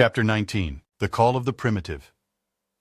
Chapter 19. The Call of the Primitive.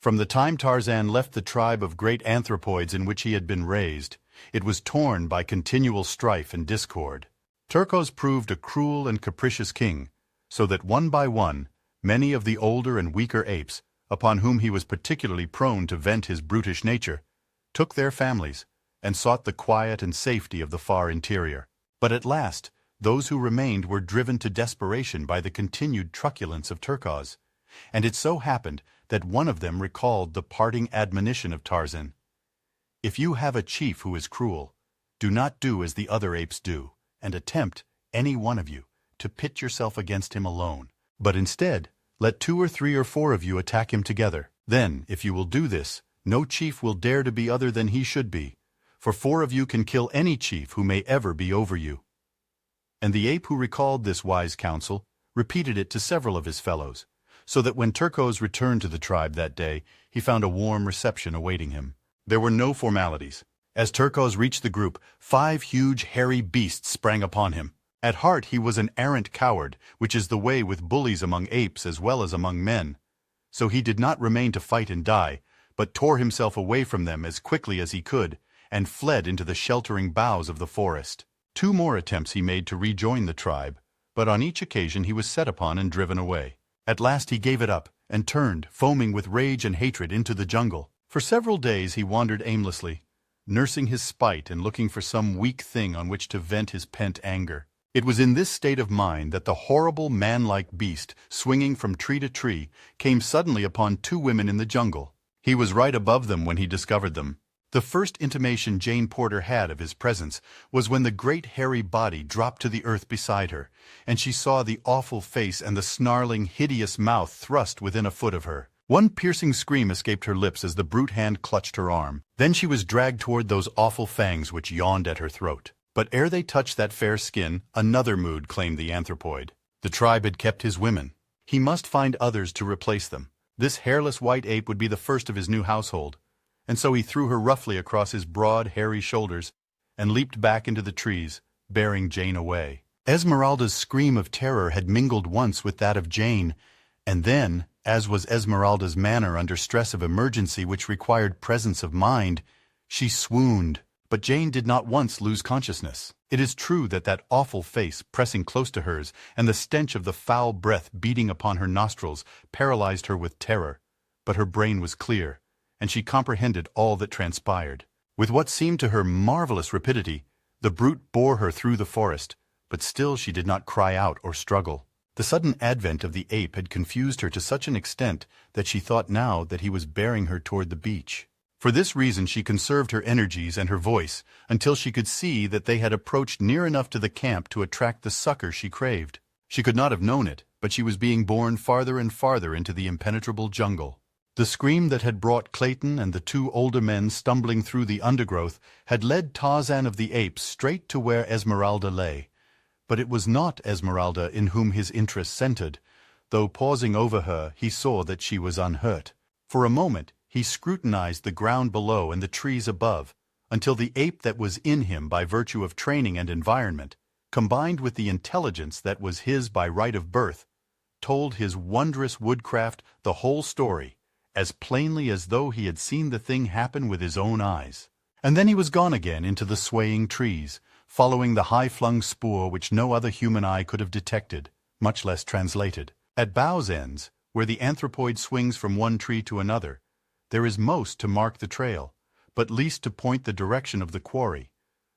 From the time Tarzan left the tribe of great anthropoids in which he had been raised, it was torn by continual strife and discord. Turcos proved a cruel and capricious king, so that one by one, many of the older and weaker apes, upon whom he was particularly prone to vent his brutish nature, took their families, and sought the quiet and safety of the far interior. But at last, those who remained were driven to desperation by the continued truculence of Turcos, and it so happened that one of them recalled the parting admonition of Tarzan. If you have a chief who is cruel, do not do as the other apes do, and attempt, any one of you, to pit yourself against him alone, but instead, let 2 or 3 or 4 of you attack him together. Then, if you will do this, no chief will dare to be other than he should be, for 4 of you can kill any chief who may ever be over you. And the ape who recalled this wise counsel repeated it to several of his fellows, so that when Turcos returned to the tribe that day, he found a warm reception awaiting him. There were no formalities. As Turcos reached the group, 5 huge hairy beasts sprang upon him. At heart he was an arrant coward, which is the way with bullies among apes as well as among men. So he did not remain to fight and die, but tore himself away from them as quickly as he could, and fled into the sheltering boughs of the forest. 2 more attempts he made to rejoin the tribe, but on each occasion he was set upon and driven away. At last he gave it up, and turned, foaming with rage and hatred, into the jungle. For several days he wandered aimlessly, nursing his spite and looking for some weak thing on which to vent his pent anger. It was in this state of mind that the horrible man-like beast, swinging from tree to tree, came suddenly upon 2 women in the jungle. He was right above them when he discovered them. The first intimation Jane Porter had of his presence was when the great hairy body dropped to the earth beside her, and she saw the awful face and the snarling, hideous mouth thrust within a foot of her. One piercing scream escaped her lips as the brute hand clutched her arm. Then she was dragged toward those awful fangs which yawned at her throat. But ere they touched that fair skin, another mood claimed the anthropoid. The tribe had kept his women. He must find others to replace them. This hairless white ape would be the first of his new household. And so he threw her roughly across his broad, hairy shoulders and leaped back into the trees, bearing Jane away. Esmeralda's scream of terror had mingled once with that of Jane, and then, as was Esmeralda's manner under stress of emergency which required presence of mind, she swooned. But Jane did not once lose consciousness. It is true that that awful face pressing close to hers and the stench of the foul breath beating upon her nostrils paralyzed her with terror, but her brain was clear, and she comprehended all that transpired. With what seemed to her marvelous rapidity, the brute bore her through the forest, but still she did not cry out or struggle. The sudden advent of the ape had confused her to such an extent that she thought now that he was bearing her toward the beach. For this reason she conserved her energies and her voice until she could see that they had approached near enough to the camp to attract the succor she craved. She could not have known it, but she was being borne farther and farther into the impenetrable jungle. The scream that had brought Clayton and the 2 older men stumbling through the undergrowth had led Tarzan of the Apes straight to where Esmeralda lay. But it was not Esmeralda in whom his interest centered, though pausing over her he saw that she was unhurt. For a moment he scrutinized the ground below and the trees above, until the ape that was in him by virtue of training and environment, combined with the intelligence that was his by right of birth, told his wondrous woodcraft the whole story, as plainly as though he had seen the thing happen with his own eyes. And then he was gone again into the swaying trees, following the high-flung spoor which no other human eye could have detected, much less translated. At boughs' ends, where the anthropoid swings from one tree to another, there is most to mark the trail, but least to point the direction of the quarry.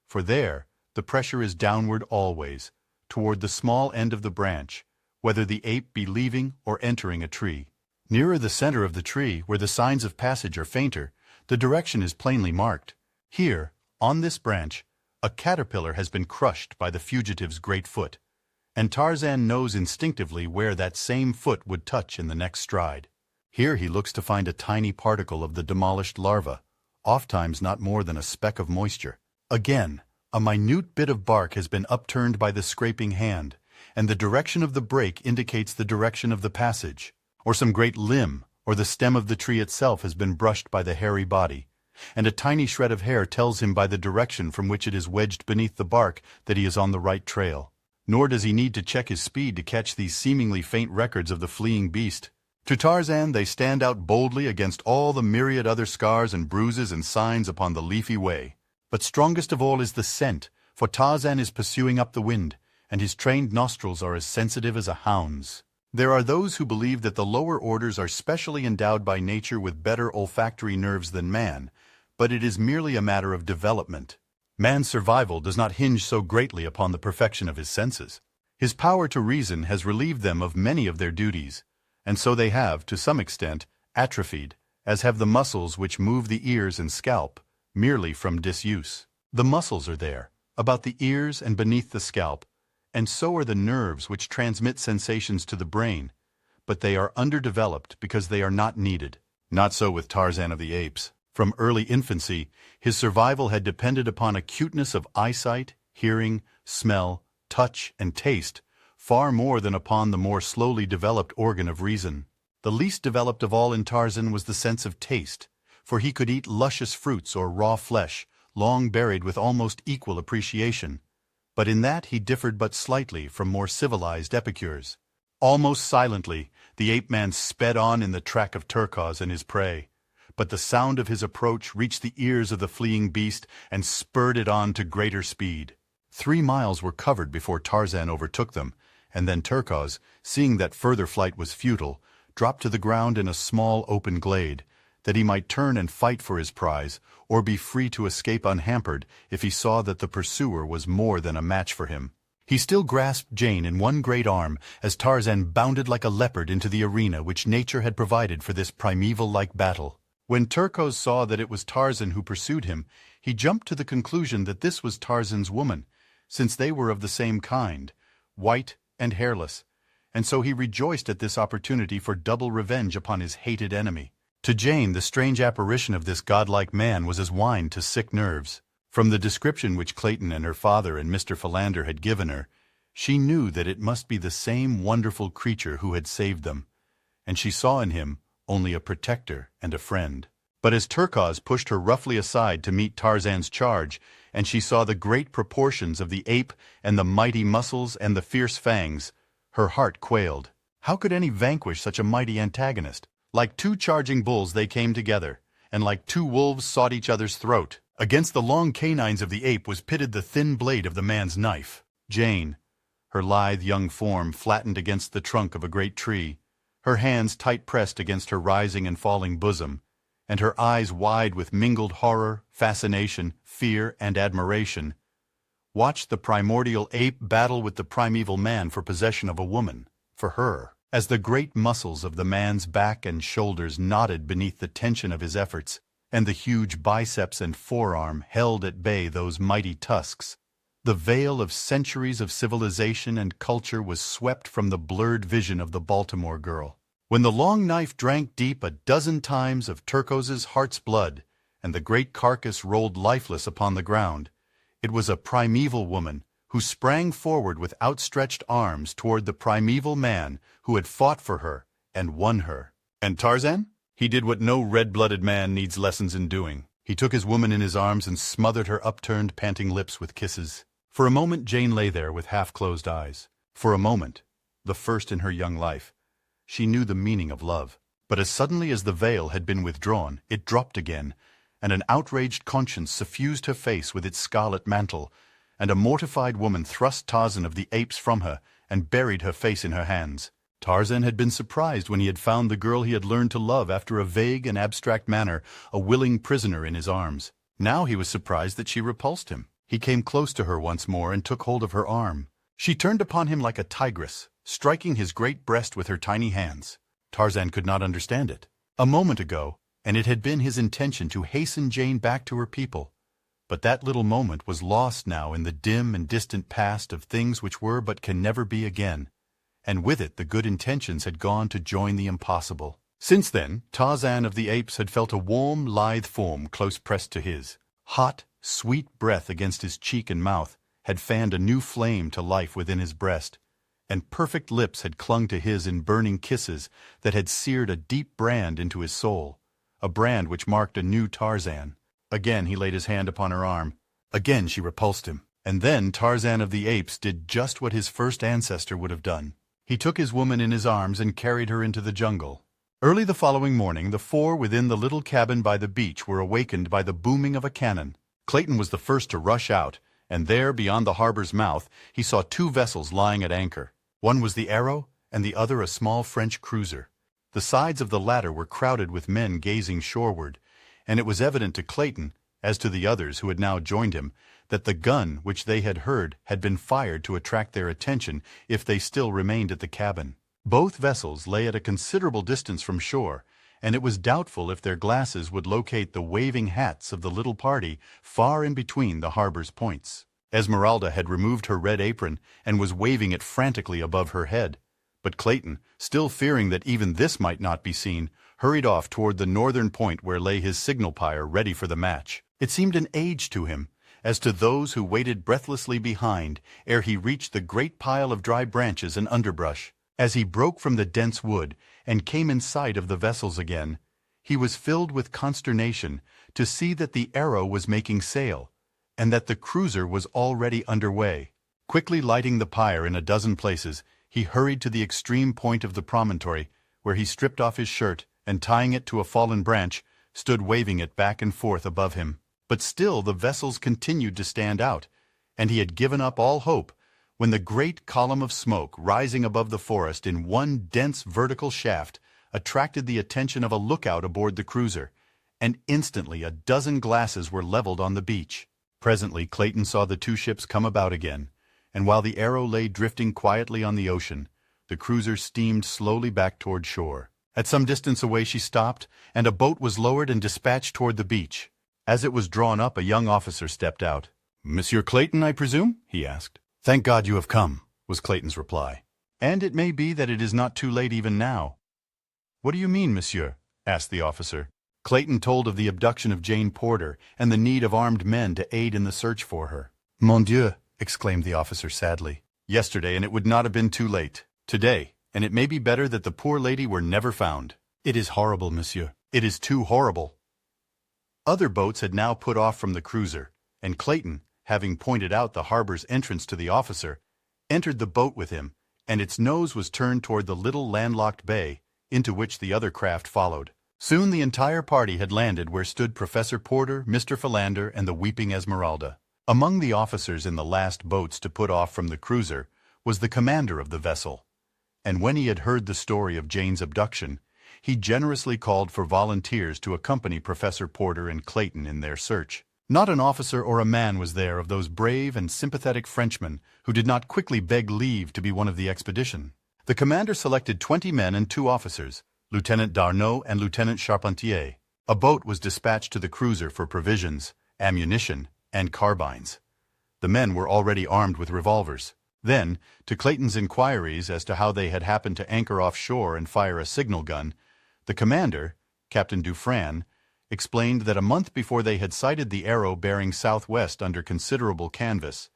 For there, the pressure is downward always, toward the small end of the branch, whether the ape be leaving or entering a tree. Nearer the center of the tree, where the signs of passage are fainter, the direction is plainly marked. Here, on this branch, a caterpillar has been crushed by the fugitive's great foot, and Tarzan knows instinctively where that same foot would touch in the next stride. Here he looks to find a tiny particle of the demolished larva, ofttimes not more than a speck of moisture. Again, a minute bit of bark has been upturned by the scraping hand, and the direction of the break indicates the direction of the passage. Or some great limb, or the stem of the tree itself has been brushed by the hairy body, and a tiny shred of hair tells him by the direction from which it is wedged beneath the bark that he is on the right trail. nor does he need to check his speed to catch these seemingly faint records of the fleeing beast. To Tarzan, they stand out boldly against all the myriad other scars and bruises and signs upon the leafy way. But strongest of all is the scent, for Tarzan is pursuing up the wind, and his trained nostrils are as sensitive as a hound's. There are those who believe that the lower orders are specially endowed by nature with better olfactory nerves than man, but it is merely a matter of development. Man's survival does not hinge so greatly upon the perfection of his senses. His power to reason has relieved them of many of their duties, and so they have, to some extent, atrophied, as have the muscles which move the ears and scalp, merely from disuse. The muscles are there, about the ears and beneath the scalp, and so are the nerves which transmit sensations to the brain, but they are underdeveloped because they are not needed. Not so with Tarzan of the Apes. From early infancy, his survival had depended upon acuteness of eyesight, hearing, smell, touch, and taste, far more than upon the more slowly developed organ of reason. The least developed of all in Tarzan was the sense of taste, for he could eat luscious fruits or raw flesh, long buried with almost equal appreciation. But in that he differed but slightly from more civilized epicures. Almost silently, the ape-man sped on in the track of Turcos and his prey. But the sound of his approach reached the ears of the fleeing beast and spurred it on to greater speed. 3 miles were covered before Tarzan overtook them, and then Turcos, seeing that further flight was futile, dropped to the ground in a small open glade, that he might turn and fight for his prize, or be free to escape unhampered if he saw that the pursuer was more than a match for him. He still grasped Jane in one great arm as Tarzan bounded like a leopard into the arena which nature had provided for this primeval-like battle. When Turcos saw that it was Tarzan who pursued him, he jumped to the conclusion that this was Tarzan's woman, since they were of the same kind, white and hairless, and so he rejoiced at this opportunity for double revenge upon his hated enemy. To Jane, the strange apparition of this godlike man was as wine to sick nerves. From the description which Clayton and her father and Mr. Philander had given her, she knew that it must be the same wonderful creature who had saved them, and she saw in him only a protector and a friend. But as Turcos pushed her roughly aside to meet Tarzan's charge, and she saw the great proportions of the ape and the mighty muscles and the fierce fangs, her heart quailed. How could any vanquish such a mighty antagonist? Like 2 charging bulls they came together, and like 2 wolves sought each other's throat. Against the long canines of the ape was pitted the thin blade of the man's knife. Jane, her lithe young form flattened against the trunk of a great tree, her hands tight pressed against her rising and falling bosom, and her eyes wide with mingled horror, fascination, fear, and admiration, watched the primordial ape battle with the primeval man for possession of a woman, for her. As the great muscles of the man's back and shoulders knotted beneath the tension of his efforts, and the huge biceps and forearm held at bay those mighty tusks, the veil of centuries of civilization and culture was swept from the blurred vision of the Baltimore girl. When the long knife drank deep a dozen times of Turcos's heart's blood, and the great carcass rolled lifeless upon the ground, it was a primeval woman who sprang forward with outstretched arms toward the primeval man who had fought for her and won her. And Tarzan? He did what no red-blooded man needs lessons in doing. He took his woman in his arms and smothered her upturned, panting lips with kisses. For a moment Jane lay there with half-closed eyes. For a moment, the first in her young life, she knew the meaning of love. But as suddenly as the veil had been withdrawn, it dropped again, and an outraged conscience suffused her face with its scarlet mantle, and a mortified woman thrust Tarzan of the Apes from her and buried her face in her hands. Tarzan had been surprised when he had found the girl he had learned to love after a vague and abstract manner, a willing prisoner in his arms. Now he was surprised that she repulsed him. He came close to her once more and took hold of her arm. She turned upon him like a tigress, striking his great breast with her tiny hands. Tarzan could not understand it. A moment ago, and it had been his intention to hasten Jane back to her people. But that little moment was lost now in the dim and distant past of things which were but can never be again, and with it the good intentions had gone to join the impossible. Since then, Tarzan of the Apes had felt a warm, lithe form close pressed to his. Hot, sweet breath against his cheek and mouth had fanned a new flame to life within his breast, and perfect lips had clung to his in burning kisses that had seared a deep brand into his soul, a brand which marked a new Tarzan. Again he laid his hand upon her arm. Again she repulsed him. And then Tarzan of the Apes did just what his first ancestor would have done. He took his woman in his arms and carried her into the jungle. Early the following morning, the four within the little cabin by the beach were awakened by the booming of a cannon. Clayton was the first to rush out, and there, beyond the harbor's mouth, he saw two vessels lying at anchor. One was the Arrow, and the other a small French cruiser. The sides of the latter were crowded with men gazing shoreward, and it was evident to Clayton, as to the others who had now joined him, that the gun which they had heard had been fired to attract their attention if they still remained at the cabin. Both vessels lay at a considerable distance from shore, and it was doubtful if their glasses would locate the waving hats of the little party far in between the harbor's points. Esmeralda had removed her red apron and was waving it frantically above her head, but Clayton, still fearing that even this might not be seen, hurried off toward the northern point where lay his signal pyre ready for the match. It seemed an age to him, as to those who waited breathlessly behind, ere he reached the great pile of dry branches and underbrush. As he broke from the dense wood and came in sight of the vessels again, he was filled with consternation to see that the Arrow was making sail, and that the cruiser was already underway. Quickly lighting the pyre in a dozen places, he hurried to the extreme point of the promontory, where he stripped off his shirt and, tying it to a fallen branch, stood waving it back and forth above him. But still the vessels continued to stand out, and he had given up all hope when the great column of smoke rising above the forest in one dense vertical shaft attracted the attention of a lookout aboard the cruiser, and instantly a dozen glasses were leveled on the beach. Presently Clayton saw the two ships come about again, and while the Arrow lay drifting quietly on the ocean, the cruiser steamed slowly back toward shore. At some distance away she stopped, and a boat was lowered and dispatched toward the beach. As it was drawn up, a young officer stepped out. "Monsieur Clayton, I presume?" he asked. "Thank God you have come," was Clayton's reply. "And it may be that it is not too late even now." "What do you mean, monsieur?" asked the officer. Clayton told of the abduction of Jane Porter and the need of armed men to aid in the search for her. "Mon Dieu!" exclaimed the officer sadly. "Yesterday, and it would not have been too late. Today, and it may be better that the poor lady were never found." "It is horrible, monsieur. It is too horrible." Other boats had now put off from the cruiser, and Clayton, having pointed out the harbor's entrance to the officer, entered the boat with him, and its nose was turned toward the little landlocked bay, into which the other craft followed. Soon the entire party had landed where stood Professor Porter, Mr. Philander, and the weeping Esmeralda. Among the officers in the last boats to put off from the cruiser was the commander of the vessel, and when he had heard the story of Jane's abduction, he generously called for volunteers to accompany Professor Porter and Clayton in their search. Not an officer or a man was there of those brave and sympathetic Frenchmen who did not quickly beg leave to be one of the expedition. The commander selected 20 men and 2 officers, Lieutenant Darnaud and Lieutenant Charpentier. A boat was dispatched to the cruiser for provisions, ammunition, and carbines. The men were already armed with revolvers. Then, to Clayton's inquiries as to how they had happened to anchor offshore and fire a signal gun, the commander, Captain Dufresne, explained that a month before they had sighted the Arrow bearing southwest under considerable canvas,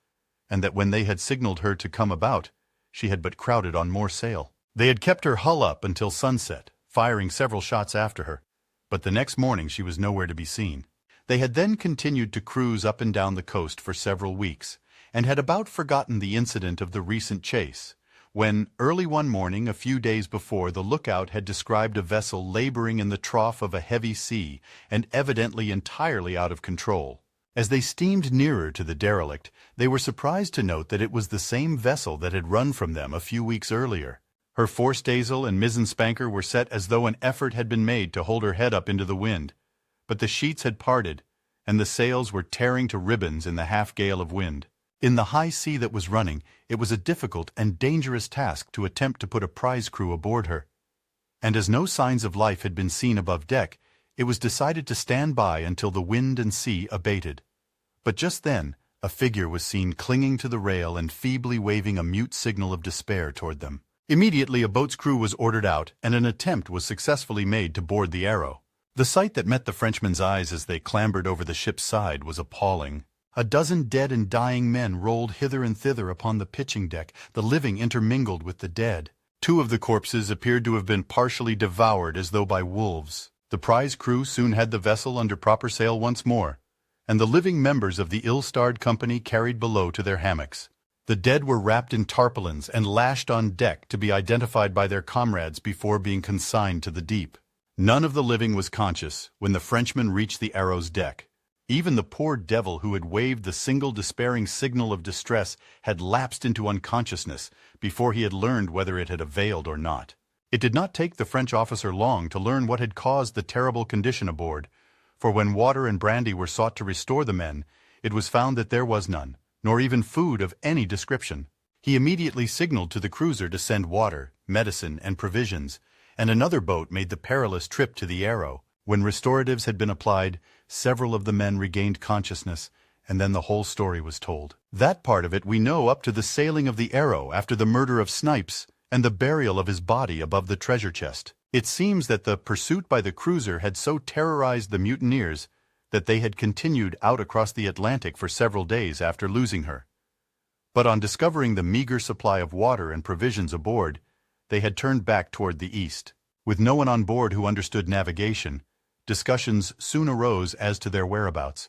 and that when they had signaled her to come about, she had but crowded on more sail. They had kept her hull up until sunset, firing several shots after her, but the next morning she was nowhere to be seen. They had then continued to cruise up and down the coast for several weeks, and had about forgotten the incident of the recent chase, when, early one morning a few days before, the lookout had described a vessel laboring in the trough of a heavy sea and evidently entirely out of control. As they steamed nearer to the derelict, they were surprised to note that it was the same vessel that had run from them a few weeks earlier. Her forestaysail and mizzen spanker were set as though an effort had been made to hold her head up into the wind, but the sheets had parted, and the sails were tearing to ribbons in the half-gale of wind. In the high sea that was running, it was a difficult and dangerous task to attempt to put a prize crew aboard her. And as no signs of life had been seen above deck, it was decided to stand by until the wind and sea abated. But just then, a figure was seen clinging to the rail and feebly waving a mute signal of despair toward them. Immediately a boat's crew was ordered out, and an attempt was successfully made to board the Arrow. The sight that met the Frenchmen's eyes as they clambered over the ship's side was appalling. A dozen dead and dying men rolled hither and thither upon the pitching deck, the living intermingled with the dead. 2 of the corpses appeared to have been partially devoured as though by wolves. The prize crew soon had the vessel under proper sail once more, and the living members of the ill-starred company carried below to their hammocks. The dead were wrapped in tarpaulins and lashed on deck to be identified by their comrades before being consigned to the deep. None of the living was conscious when the Frenchman reached the Arrow's deck. Even the poor devil who had waved the single despairing signal of distress had lapsed into unconsciousness before he had learned whether it had availed or not. It did not take the French officer long to learn what had caused the terrible condition aboard, for when water and brandy were sought to restore the men, it was found that there was none, nor even food of any description. He immediately signaled to the cruiser to send water, medicine, and provisions, and another boat made the perilous trip to the Arrow. When restoratives had been applied, several of the men regained consciousness, and then the whole story was told. That part of it we know up to the sailing of the Arrow after the murder of Snipes and the burial of his body above the treasure chest. It seems that the pursuit by the cruiser had so terrorized the mutineers that they had continued out across the Atlantic for several days after losing her. But on discovering the meager supply of water and provisions aboard, they had turned back toward the east. With no one on board who understood navigation, discussions soon arose as to their whereabouts,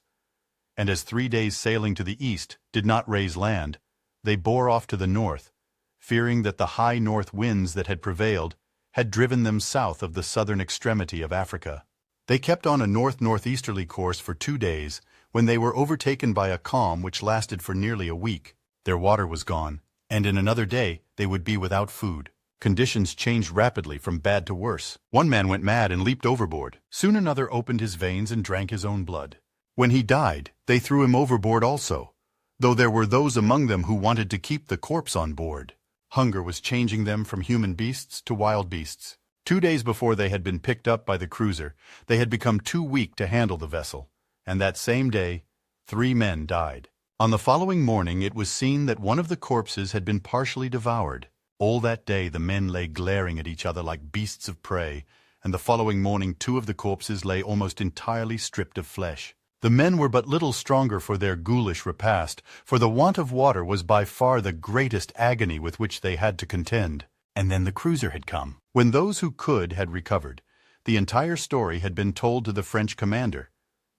and as 3 days' sailing to the east did not raise land, they bore off to the north, fearing that the high north winds that had prevailed had driven them south of the southern extremity of Africa. They kept on a north-northeasterly course for 2 days, when they were overtaken by a calm which lasted for nearly a week. Their water was gone, and in another day they would be without food. Conditions changed rapidly from bad to worse. One man went mad and leaped overboard. Soon another opened his veins and drank his own blood. When he died, they threw him overboard also, though there were those among them who wanted to keep the corpse on board. Hunger was changing them from human beasts to wild beasts. 2 days before they had been picked up by the cruiser, they had become too weak to handle the vessel, and that same day, 3 men died. On the following morning it was seen that one of the corpses had been partially devoured. All that day the men lay glaring at each other like beasts of prey, and the following morning 2 of the corpses lay almost entirely stripped of flesh. The men were but little stronger for their ghoulish repast, for the want of water was by far the greatest agony with which they had to contend. And then the cruiser had come. When those who could had recovered, the entire story had been told to the French commander,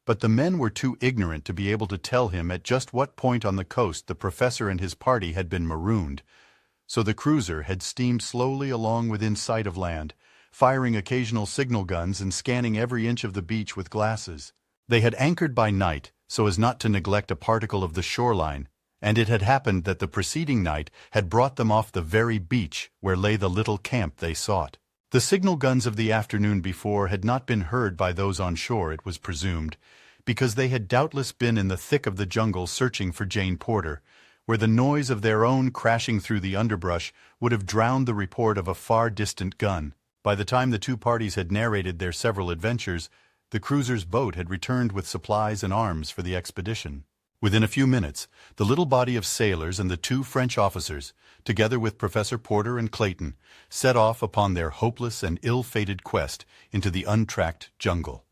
but the men were too ignorant to be able to tell him at just what point on the coast the professor and his party had been marooned. So the cruiser had steamed slowly along within sight of land, firing occasional signal guns and scanning every inch of the beach with glasses. They had anchored by night so as not to neglect a particle of the shoreline, and it had happened that the preceding night had brought them off the very beach where lay the little camp they sought. The signal guns of the afternoon before had not been heard by those on shore, it was presumed, because they had doubtless been in the thick of the jungle searching for Jane Porter, where the noise of their own crashing through the underbrush would have drowned the report of a far distant gun. By the time the 2 parties had narrated their several adventures, the cruiser's boat had returned with supplies and arms for the expedition. Within a few minutes, the little body of sailors and the 2 French officers, together with Professor Porter and Clayton, set off upon their hopeless and ill-fated quest into the untracked jungle.